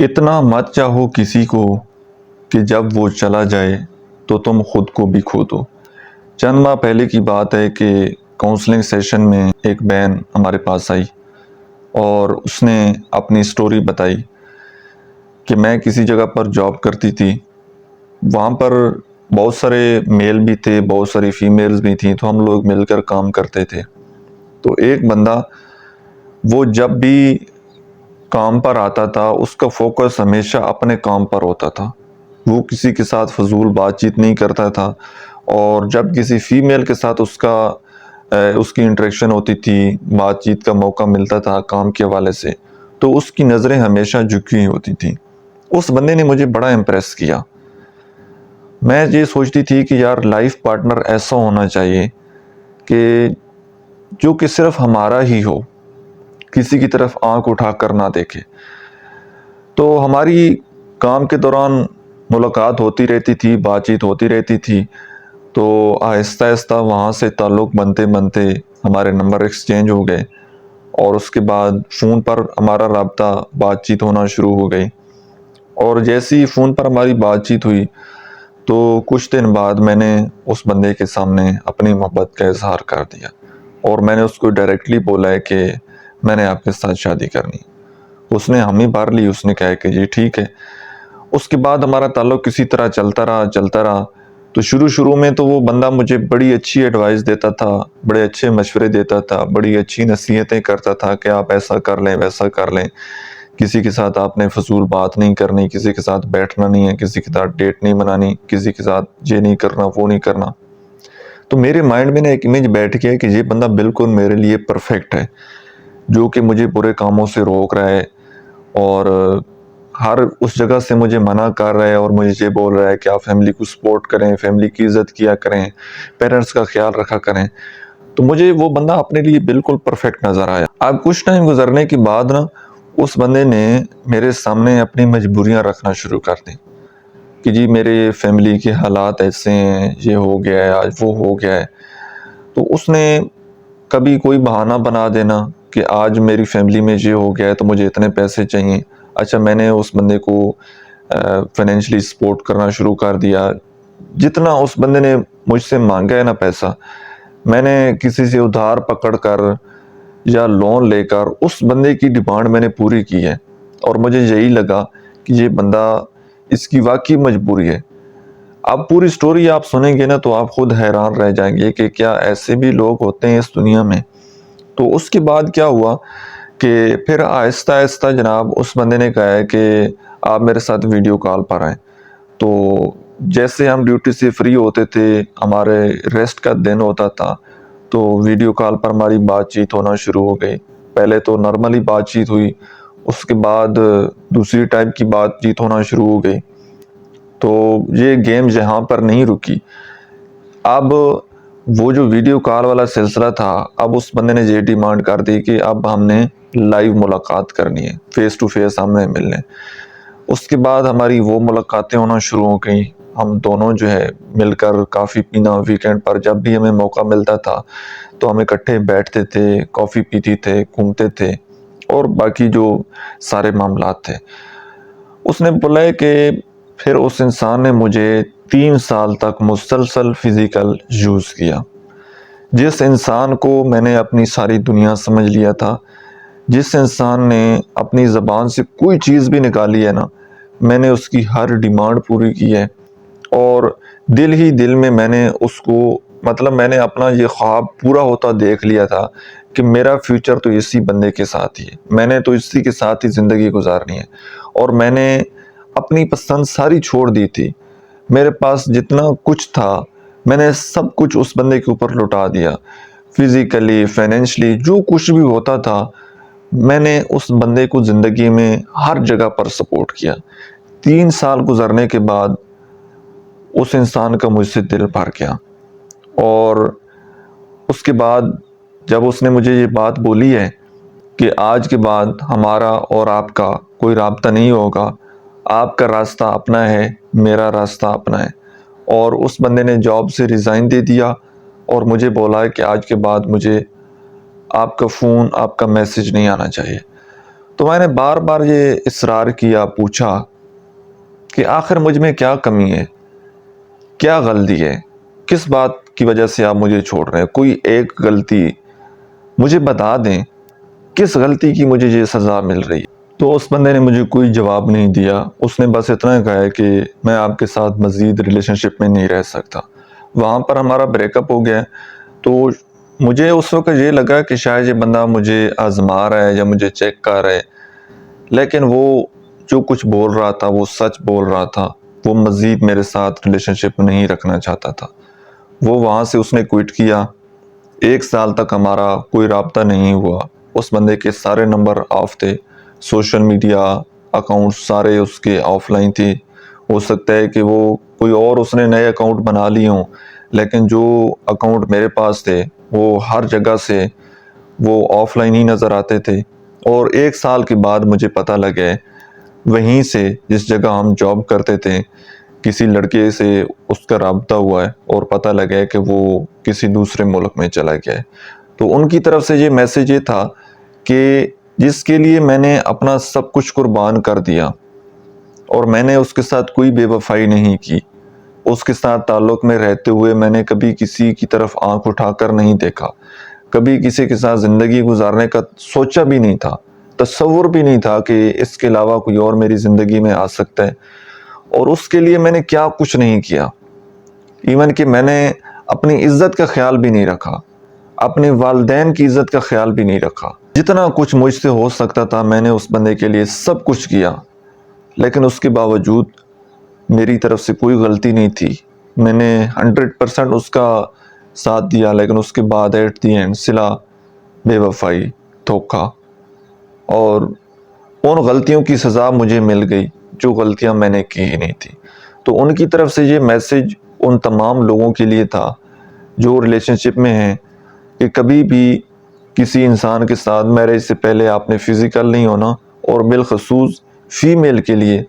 اتنا مت چاہو کسی کو کہ جب وہ چلا جائے تو تم خود کو بھی کھو دو۔ چند ماہ پہلے کی بات ہے کہ کاؤنسلنگ سیشن میں ایک بہن ہمارے پاس آئی اور اس نے اپنی سٹوری بتائی کہ میں کسی جگہ پر جاب کرتی تھی، وہاں پر بہت سارے میل بھی تھے، بہت ساری فیمیلز بھی تھیں، تو ہم لوگ مل کر کام کرتے تھے۔ تو ایک بندہ وہ جب بھی کام پر آتا تھا اس کا فوکس ہمیشہ اپنے کام پر ہوتا تھا، وہ کسی کے ساتھ فضول بات چیت نہیں کرتا تھا، اور جب کسی فیمیل کے ساتھ اس کی انٹریکشن ہوتی تھی، بات چیت کا موقع ملتا تھا کام کے حوالے سے، تو اس کی نظریں ہمیشہ جھکی ہوئی ہوتی تھیں۔ اس بندے نے مجھے بڑا امپریس کیا۔ میں یہ سوچتی تھی کہ یار لائف پارٹنر ایسا ہونا چاہیے کہ جو کہ صرف ہمارا ہی ہو، کسی کی طرف آنکھ اٹھا کر نہ دیکھے۔ تو ہماری کام کے دوران ملاقات ہوتی رہتی تھی، بات چیت ہوتی رہتی تھی، تو آہستہ آہستہ وہاں سے تعلق بنتے بنتے ہمارے نمبر ایکسچینج ہو گئے، اور اس کے بعد فون پر ہمارا رابطہ بات چیت ہونا شروع ہو گئی۔ اور جیسی فون پر ہماری بات چیت ہوئی تو کچھ دن بعد میں نے اس بندے کے سامنے اپنی محبت کا اظہار کر دیا، اور میں نے اس کو ڈائریکٹلی بولا ہے کہ میں نے آپ کے ساتھ شادی کرنی۔ اس نے ہمیں بھر لی، اس نے کہا کہ جی ٹھیک ہے۔ اس کے بعد ہمارا تعلق کسی طرح چلتا رہا۔ تو شروع میں تو وہ بندہ مجھے بڑی اچھی ایڈوائس دیتا تھا، بڑے اچھے مشورے دیتا تھا، بڑی اچھی نصیحتیں کرتا تھا کہ آپ ایسا کر لیں، ویسا کر لیں، کسی کے ساتھ آپ نے فضول بات نہیں کرنی، کسی کے ساتھ بیٹھنا نہیں ہے، کسی کے ساتھ ڈیٹ نہیں بنانی، کسی کے ساتھ یہ نہیں کرنا، وہ نہیں کرنا۔ تو میرے مائنڈ میں نے ایک امیج بیٹھ گیا کہ یہ بندہ بالکل میرے لیے پرفیکٹ ہے، جو کہ مجھے برے کاموں سے روک رہا ہے، اور ہر اس جگہ سے مجھے منع کر رہا ہے، اور مجھے یہ بول رہا ہے کہ آپ فیملی کو سپورٹ کریں، فیملی کی عزت کیا کریں، پیرنٹس کا خیال رکھا کریں۔ تو مجھے وہ بندہ اپنے لیے بالکل پرفیکٹ نظر آیا۔ اب کچھ ٹائم گزرنے کے بعد اس بندے نے میرے سامنے اپنی مجبوریاں رکھنا شروع کر دی کہ جی میرے فیملی کے حالات ایسے ہیں، یہ ہو گیا ہے، آج وہ ہو گیا ہے۔ تو اس نے کبھی کوئی بہانہ بنا دینا کہ آج میری فیملی میں یہ ہو گیا ہے تو مجھے اتنے پیسے چاہیے۔ اچھا، میں نے اس بندے کو فائنینشلی سپورٹ کرنا شروع کر دیا۔ جتنا اس بندے نے مجھ سے مانگا ہے نا پیسہ، میں نے کسی سے ادھار پکڑ کر یا لون لے کر اس بندے کی ڈیمانڈ میں نے پوری کی ہے، اور مجھے یہی لگا کہ یہ بندہ، اس کی واقعی مجبوری ہے۔ اب پوری سٹوری آپ سنیں گے نا تو آپ خود حیران رہ جائیں گے کہ کیا ایسے بھی لوگ ہوتے ہیں اس دنیا میں۔ تو اس کے بعد کیا ہوا کہ پھر آہستہ آہستہ جناب اس بندے نے کہا ہے کہ آپ میرے ساتھ ویڈیو کال پر آئیں۔ تو جیسے ہم ڈیوٹی سے فری ہوتے تھے، ہمارے ریسٹ کا دن ہوتا تھا، تو ویڈیو کال پر ہماری بات چیت ہونا شروع ہو گئی۔ پہلے تو نارملی بات چیت ہوئی، اس کے بعد دوسری ٹائپ کی بات چیت ہونا شروع ہو گئی۔ تو یہ گیم یہاں پر نہیں رکی۔ اب وہ جو ویڈیو کال والا سلسلہ تھا، اب اس بندے نے یہ ڈیمانڈ کر دی کہ اب ہم نے لائیو ملاقات کرنی ہے، فیس ٹو فیس ہم نے ملنے۔ اس کے بعد ہماری وہ ملاقاتیں ہونا شروع ہو گئیں۔ ہم دونوں جو ہے مل کر کافی پینا، ویکینڈ پر جب بھی ہمیں موقع ملتا تھا تو ہم اکٹھے بیٹھتے تھے، کافی پیتی تھے، گھومتے تھے، اور باقی جو سارے معاملات تھے۔ اس نے بولا ہے کہ پھر اس انسان نے مجھے 3 سال تک مسلسل فزیکل یوز کیا۔ جس انسان کو میں نے اپنی ساری دنیا سمجھ لیا تھا، جس انسان نے اپنی زبان سے کوئی چیز بھی نکالی ہے نا، میں نے اس کی ہر ڈیمانڈ پوری کی ہے، اور دل ہی دل میں نے اس کو، مطلب میں نے اپنا یہ خواب پورا ہوتا دیکھ لیا تھا کہ میرا فیوچر تو اسی بندے کے ساتھ ہی ہے، میں نے تو اسی کے ساتھ ہی زندگی گزارنی ہے، اور میں نے اپنی پسند ساری چھوڑ دی تھی۔ میرے پاس جتنا کچھ تھا میں نے سب کچھ اس بندے کے اوپر لٹا دیا، فزیکلی، فائنینشلی، جو کچھ بھی ہوتا تھا میں نے اس بندے کو زندگی میں ہر جگہ پر سپورٹ کیا۔ 3 سال گزرنے کے بعد اس انسان کا مجھ سے دل بھر گیا، اور اس کے بعد جب اس نے مجھے یہ بات بولی ہے کہ آج کے بعد ہمارا اور آپ کا کوئی رابطہ نہیں ہوگا، آپ کا راستہ اپنا ہے، میرا راستہ اپنا ہے، اور اس بندے نے جاب سے ریزائن دے دیا، اور مجھے بولا ہے کہ آج کے بعد مجھے آپ کا فون، آپ کا میسج نہیں آنا چاہیے۔ تو میں نے بار بار یہ اصرار کیا، پوچھا کہ آخر مجھ میں کیا کمی ہے، کیا غلطی ہے، کس بات کی وجہ سے آپ مجھے چھوڑ رہے ہیں، کوئی ایک غلطی مجھے بتا دیں، کس غلطی کی مجھے یہ سزا مل رہی ہے۔ تو اس بندے نے مجھے کوئی جواب نہیں دیا، اس نے بس اتنا کہا ہے کہ میں آپ کے ساتھ مزید ریلیشن شپ میں نہیں رہ سکتا۔ وہاں پر ہمارا بریک اپ ہو گیا۔ تو مجھے اس وقت یہ لگا کہ شاید یہ بندہ مجھے آزما رہا ہے یا مجھے چیک کر رہا ہے، لیکن وہ جو کچھ بول رہا تھا وہ سچ بول رہا تھا، وہ مزید میرے ساتھ ریلیشن شپ نہیں رکھنا چاہتا تھا۔ وہ وہاں سے اس نے کوئٹ کیا، 1 سال تک ہمارا کوئی رابطہ نہیں ہوا۔ اس بندے کے سارے نمبر آف تھے، سوشل میڈیا اکاؤنٹ سارے اس کے آف لائن تھے۔ ہو سکتا ہے کہ وہ کوئی اور اس نے نئے اکاؤنٹ بنا لیے ہوں، لیکن جو اکاؤنٹ میرے پاس تھے وہ ہر جگہ سے وہ آف لائن ہی نظر آتے تھے۔ اور 1 سال کے بعد مجھے پتہ لگا وہیں سے جس جگہ ہم جاب کرتے تھے کسی لڑکے سے اس کا رابطہ ہوا ہے، اور پتہ لگا کہ وہ کسی دوسرے ملک میں چلا گیا ہے۔ تو ان کی طرف سے یہ میسیج یہ تھا کہ جس کے لیے میں نے اپنا سب کچھ قربان کر دیا اور میں نے اس کے ساتھ کوئی بے وفائی نہیں کی، اس کے ساتھ تعلق میں رہتے ہوئے میں نے کبھی کسی کی طرف آنکھ اٹھا کر نہیں دیکھا، کبھی کسی کے ساتھ زندگی گزارنے کا سوچا بھی نہیں تھا، تصور بھی نہیں تھا کہ اس کے علاوہ کوئی اور میری زندگی میں آ سکتا ہے۔ اور اس کے لیے میں نے کیا کچھ نہیں کیا، ایون کہ میں نے اپنی عزت کا خیال بھی نہیں رکھا، اپنے والدین کی عزت کا خیال بھی نہیں رکھا۔ جتنا کچھ مجھ سے ہو سکتا تھا میں نے اس بندے کے لیے سب کچھ کیا، لیکن اس کے باوجود میری طرف سے کوئی غلطی نہیں تھی۔ میں نے 100% اس کا ساتھ دیا، لیکن اس کے بعد ایٹ دی اینڈ صلہ، بے وفائی، دھوکہ، اور ان غلطیوں کی سزا مجھے مل گئی جو غلطیاں میں نے کی ہی نہیں تھی۔ تو ان کی طرف سے یہ میسیج ان تمام لوگوں کے لیے تھا جو ریلیشن شپ میں ہیں کہ کبھی بھی کسی انسان کے ساتھ میرج سے پہلے آپ نے فزیکل نہیں ہونا، اور بالخصوص فیمیل کے لیے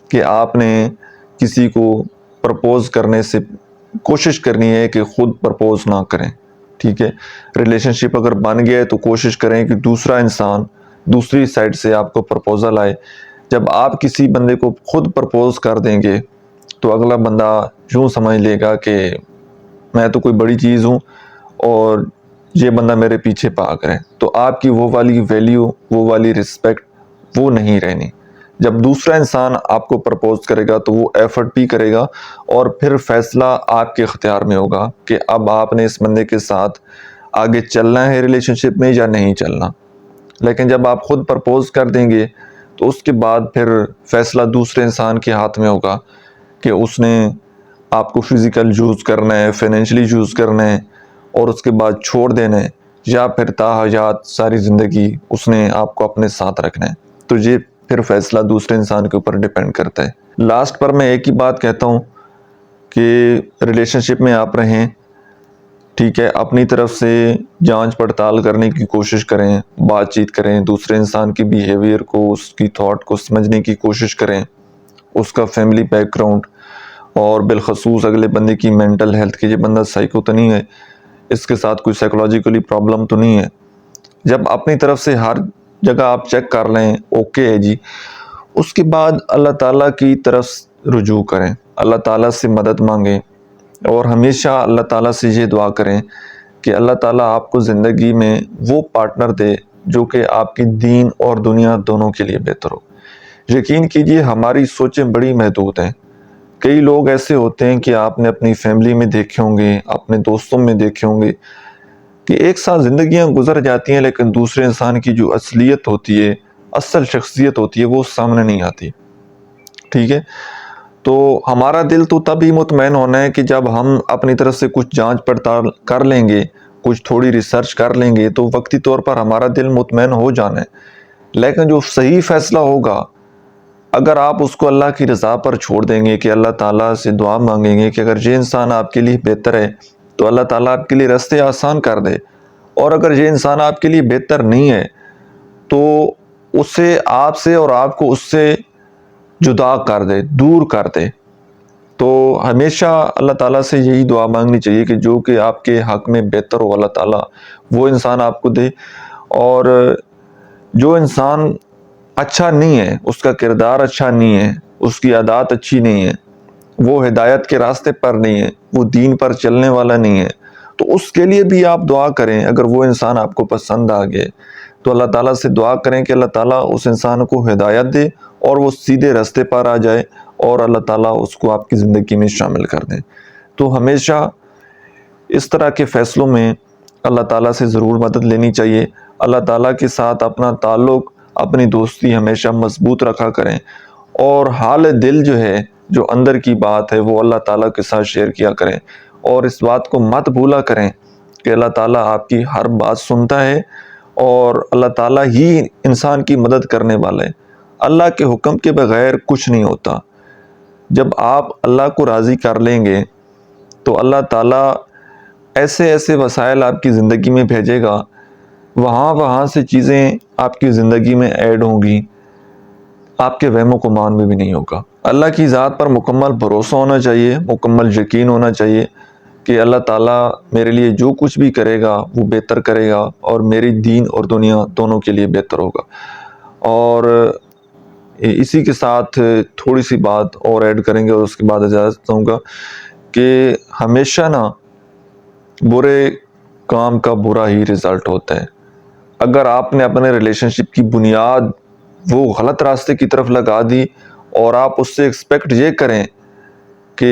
کہ آپ نے کسی کو پرپوز کرنے سے کوشش کرنی ہے کہ خود پرپوز نہ کریں، ٹھیک ہے؟ ریلیشن شپ اگر بن گیا ہے تو کوشش کریں کہ دوسرا انسان دوسری سائڈ سے آپ کو پرپوزل آئے۔ جب آپ کسی بندے کو خود پرپوز کر دیں گے تو اگلا بندہ یوں سمجھ لے گا کہ میں تو کوئی بڑی چیز ہوں اور یہ بندہ میرے پیچھے پاگ رہے، تو آپ کی وہ والی ویلیو، وہ والی رسپیکٹ وہ نہیں رہنی۔ جب دوسرا انسان آپ کو پرپوز کرے گا تو وہ ایفرٹ بھی کرے گا، اور پھر فیصلہ آپ کے اختیار میں ہوگا کہ اب آپ نے اس بندے کے ساتھ آگے چلنا ہے ریلیشن شپ میں یا نہیں چلنا۔ لیکن جب آپ خود پرپوز کر دیں گے تو اس کے بعد پھر فیصلہ دوسرے انسان کے ہاتھ میں ہوگا کہ اس نے آپ کو فزیکل یوز کرنا ہے، فائنینشلی یوز کرنا ہے، اور اس کے بعد چھوڑ دینا ہے، یا پھر تا حیات ساری زندگی اس نے آپ کو اپنے ساتھ رکھنا ہے۔ تو یہ پھر فیصلہ دوسرے انسان کے اوپر ڈیپینڈ کرتا ہے۔ لاسٹ پر میں ایک ہی بات کہتا ہوں کہ ریلیشن شپ میں آپ رہیں، ٹھیک ہے، اپنی طرف سے جانچ پڑتال کرنے کی کوشش کریں، بات چیت کریں، دوسرے انسان کی بیہیویئر کو، اس کی تھاٹ کو سمجھنے کی کوشش کریں، اس کا فیملی بیک گراؤنڈ، اور بالخصوص اگلے بندے کی مینٹل ہیلتھ کہ یہ بندہ سائیکو تو نہیں ہے، اس کے ساتھ کوئی سائیکولوجیکلی پرابلم تو نہیں ہے۔ جب اپنی طرف سے ہر جگہ آپ چیک کر لیں اوکے ہے جی، اس کے بعد اللہ تعالیٰ کی طرف رجوع کریں، اللہ تعالیٰ سے مدد مانگیں، اور ہمیشہ اللہ تعالیٰ سے یہ دعا کریں کہ اللہ تعالیٰ آپ کو زندگی میں وہ پارٹنر دے جو کہ آپ کی دین اور دنیا دونوں کے لیے بہتر ہو۔ یقین کیجئے ہماری سوچیں بڑی محدود ہیں۔ کئی لوگ ایسے ہوتے ہیں کہ آپ نے اپنی فیملی میں دیکھے ہوں گے، اپنے دوستوں میں دیکھے ہوں گے کہ ایک ساتھ زندگیاں گزر جاتی ہیں، لیکن دوسرے انسان کی جو اصلیت ہوتی ہے، اصل شخصیت ہوتی ہے، وہ سامنے نہیں آتی، ٹھیک ہے؟ تو ہمارا دل تو تب ہی مطمئن ہونا ہے کہ جب ہم اپنی طرف سے کچھ جانچ پڑتال کر لیں گے، کچھ تھوڑی ریسرچ کر لیں گے، تو وقتی طور پر ہمارا دل مطمئن ہو جانا ہے۔ لیکن جو صحیح فیصلہ ہوگا، اگر آپ اس کو اللہ کی رضا پر چھوڑ دیں گے کہ اللہ تعالیٰ سے دعا مانگیں گے کہ اگر یہ انسان آپ کے لیے بہتر ہے تو اللہ تعالیٰ آپ کے لیے راستے آسان کر دے، اور اگر یہ انسان آپ کے لیے بہتر نہیں ہے تو اسے آپ سے اور آپ کو اس سے جدا کر دے، دور کر دے۔ تو ہمیشہ اللہ تعالیٰ سے یہی دعا مانگنی چاہیے کہ جو کہ آپ کے حق میں بہتر ہو، اللہ تعالیٰ وہ انسان آپ کو دے۔ اور جو انسان اچھا نہیں ہے، اس کا کردار اچھا نہیں ہے، اس کی عادات اچھی نہیں ہے، وہ ہدایت کے راستے پر نہیں ہے، وہ دین پر چلنے والا نہیں ہے، تو اس کے لیے بھی آپ دعا کریں۔ اگر وہ انسان آپ کو پسند آ گئے تو اللہ تعالیٰ سے دعا کریں کہ اللہ تعالیٰ اس انسان کو ہدایت دے اور وہ سیدھے راستے پر آ جائے، اور اللہ تعالیٰ اس کو آپ کی زندگی میں شامل کر دیں۔ تو ہمیشہ اس طرح کے فیصلوں میں اللہ تعالیٰ سے ضرور مدد لینی چاہیے۔ اللہ تعالیٰ کے ساتھ اپنا تعلق، اپنی دوستی ہمیشہ مضبوط رکھا کریں، اور حال دل جو ہے، جو اندر کی بات ہے، وہ اللہ تعالیٰ کے ساتھ شیئر کیا کریں، اور اس بات کو مت بھولا کریں کہ اللہ تعالیٰ آپ کی ہر بات سنتا ہے، اور اللہ تعالیٰ ہی انسان کی مدد کرنے والا ہے۔ اللہ کے حکم کے بغیر کچھ نہیں ہوتا۔ جب آپ اللہ کو راضی کر لیں گے تو اللہ تعالیٰ ایسے ایسے وسائل آپ کی زندگی میں بھیجے گا، وہاں سے چیزیں آپ کی زندگی میں ایڈ ہوں گی، آپ کے وہم و گمان میں بھی نہیں ہوگا۔ اللہ کی ذات پر مکمل بھروسہ ہونا چاہیے، مکمل یقین ہونا چاہیے کہ اللہ تعالیٰ میرے لیے جو کچھ بھی کرے گا وہ بہتر کرے گا، اور میری دین اور دنیا دونوں کے لیے بہتر ہوگا۔ اور اسی کے ساتھ تھوڑی سی بات اور ایڈ کریں گے، اور اس کے بعد اجازت دوں گا کہ ہمیشہ برے کام کا برا ہی رزلٹ ہوتا ہے۔ اگر آپ نے اپنے ریلیشن شپ کی بنیاد وہ غلط راستے کی طرف لگا دی، اور آپ اس سے ایکسپیکٹ یہ کریں کہ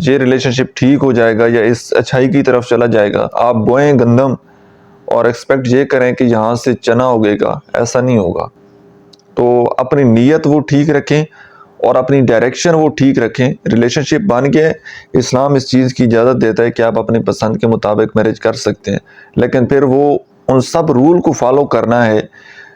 یہ ریلیشن شپ ٹھیک ہو جائے گا یا اس اچھائی کی طرف چلا جائے گا، آپ بوئیں گندم اور ایکسپیکٹ یہ کریں کہ یہاں سے چنا ہوگے گا، ایسا نہیں ہوگا۔ تو اپنی نیت وہ ٹھیک رکھیں اور اپنی ڈائریکشن وہ ٹھیک رکھیں۔ ریلیشن شپ بن گئے، اسلام اس چیز کی اجازت دیتا ہے کہ آپ اپنی پسند کے مطابق میرج کر سکتے ہیں، لیکن پھر وہ ان سب رول کو فالو کرنا ہے۔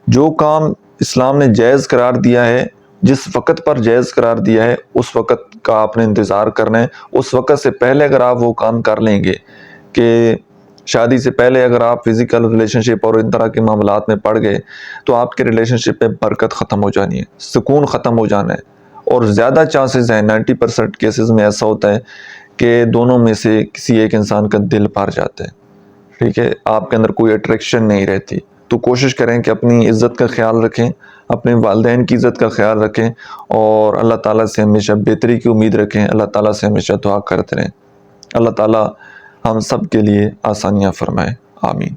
جو کام اسلام نے جائز قرار دیا ہے، جس وقت پر جائز قرار دیا ہے، اس وقت کا آپ نے انتظار کرنا ہے۔ اس وقت سے پہلے اگر آپ وہ کام کر لیں گے کہ شادی سے پہلے اگر آپ فزیکل ریلیشن شپ اور ان طرح کے معاملات میں پڑ گئے تو آپ کے ریلیشن شپ میں برکت ختم ہو جانی ہے، سکون ختم ہو جانا ہے، اور زیادہ چانسز ہیں، 90% کیسز میں ایسا ہوتا ہے کہ دونوں میں سے کسی ایک انسان کا دل بھر جاتا ہے، ٹھیک ہے، آپ کے اندر کوئی اٹریکشن نہیں رہتی۔ تو کوشش کریں کہ اپنی عزت کا خیال رکھیں، اپنے والدین کی عزت کا خیال رکھیں، اور اللہ تعالیٰ سے ہمیشہ بہتری کی امید رکھیں، اللہ تعالیٰ سے ہمیشہ دعا کرتے رہیں۔ اللہ تعالیٰ ہم سب کے لیے آسانیاں فرمائے، آمین۔